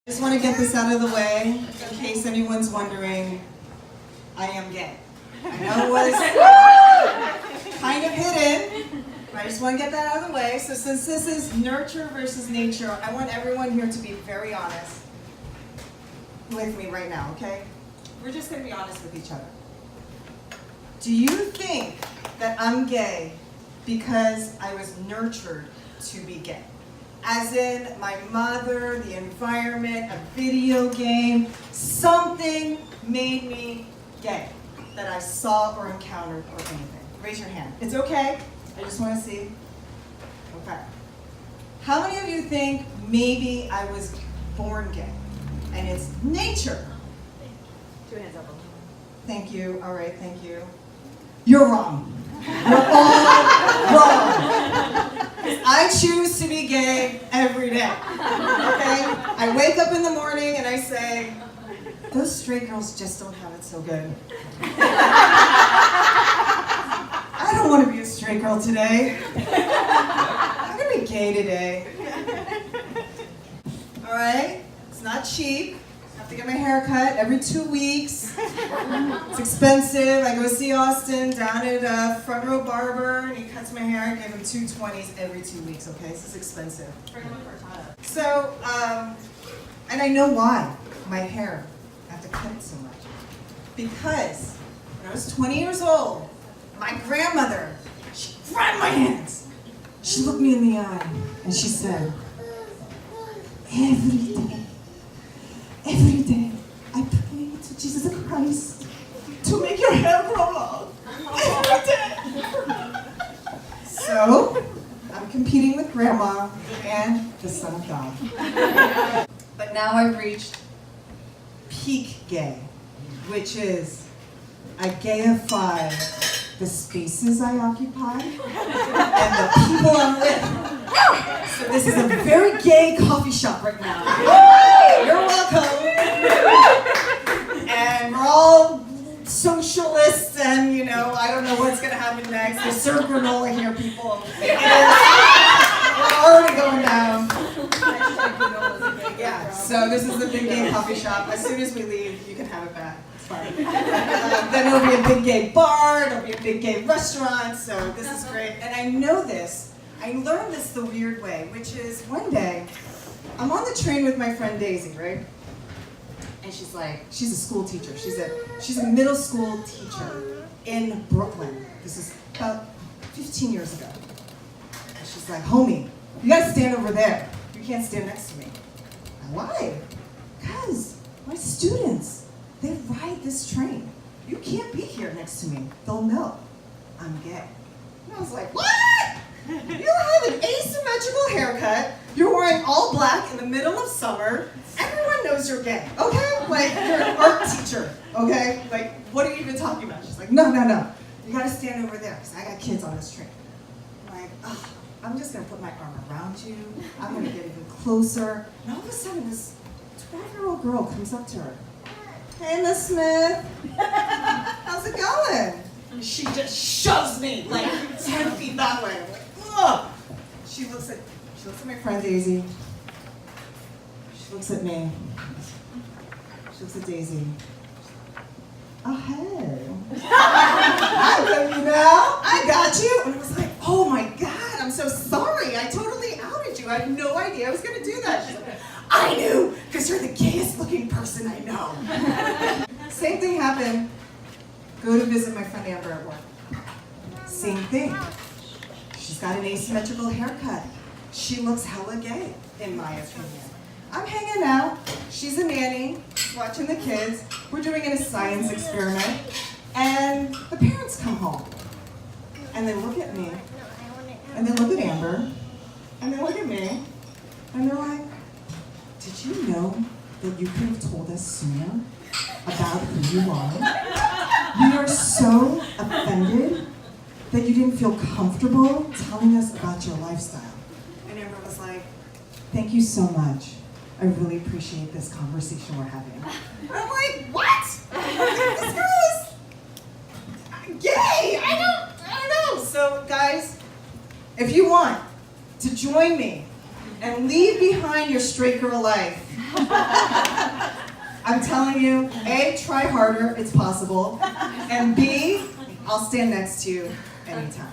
Just want to get this out of the way, in case anyone's wondering, I am gay. I know it was kind of hidden, but I just want to get that out of the way. So since this is nurture versus nature, I want everyone here to be very honest with me right now, okay? We're just going to be honest with each other. Do you think that I'm gay because I was nurtured to be gay? As in, my mother, the environment, a video game, something made me gay that I saw or encountered or anything. Raise your hand. It's okay. I just want to see. Okay. How many of you think maybe I was born gay and it's nature? 2 hands up. Thank you. All right, thank you. You're wrong. You're all wrong. I choose to be gay every day. Okay? I wake up in the morning and I say, those straight girls just don't have it so good. I don't want to be a straight girl today. I'm going to be gay today. All right? It's not cheap. I have to get my hair cut every 2 weeks. It's expensive. I go see Austin down at Front Row Barber, and he cuts my hair. I give him 220s every 2 weeks, okay? This is expensive. So, and I know why my hair, I have to cut it so much. Because when I was 20 years old, my grandmother, she grabbed my hands. She looked me in the eye, and she said, every day, I pray to Jesus Christ to make your hair grow long. Every day. So, I'm competing with Grandma and the Son of God. But now I've reached peak gay, which is I gayify the spaces I occupy and the people I'm with. So this is a very gay coffee shop right now. You're welcome. And we're all socialists and, you know, I don't know what's going to happen next. There's serve granola here, people. We're already going down. Yeah, so this is the big gay coffee shop. As soon as we leave, you can have it back. It's fine. Then there'll be a big gay bar, there'll be a big gay restaurant, so this is great. And I know this. I learned this the weird way, which is one day, I'm on the train with my friend Daisy, right? And she's like, she's a school teacher. She's a middle school teacher in Brooklyn. This is about 15 years ago. And she's like, homie, you gotta stand over there. You can't stand next to me. Why? Because my students, they ride this train. You can't be here next to me. They'll know I'm gay. And I was like, what? You have an asymmetrical haircut. You're wearing all black in the middle of summer. Everyone knows you're gay, okay? Like, you're an art teacher, okay? Like, what are you even talking about? She's like, no. You gotta stand over there, because I got kids on this train. I'm like, oh, I'm just gonna put my arm around you. I'm gonna get even closer. And all of a sudden, this 12-year-old girl comes up to her. Hey, Miss Smith. How's it going? She just shoves me like 10 feet that way. I'm like, ugh. She looks at my friend Daisy. She looks at me. She looks at Daisy. Oh, hey. I love you now. I got you. And I was like, oh my God, I'm so sorry. I totally outed you. I had no idea I was going to do that. She's like, I knew, because you're the gayest looking person I know. Same thing happened. Go to visit my friend Amber at work. Same thing. She's got an asymmetrical haircut. She looks hella gay, in my opinion. I'm hanging out. She's a nanny, watching the kids. We're doing a science experiment. And the parents come home. And they look at me. And they look at Amber. And they look at me. And they're like, did you know that you could have told us sooner about who you are? We are so offended that you didn't feel comfortable telling us about your lifestyle. And Amber was like, thank you so much. I really appreciate this conversation we're having. And I'm like, what? This girl is gay. I don't know. So guys, if you want to join me and leave behind your straight girl life I'm telling you, A, try harder, it's possible, and B, I'll stand next to you anytime.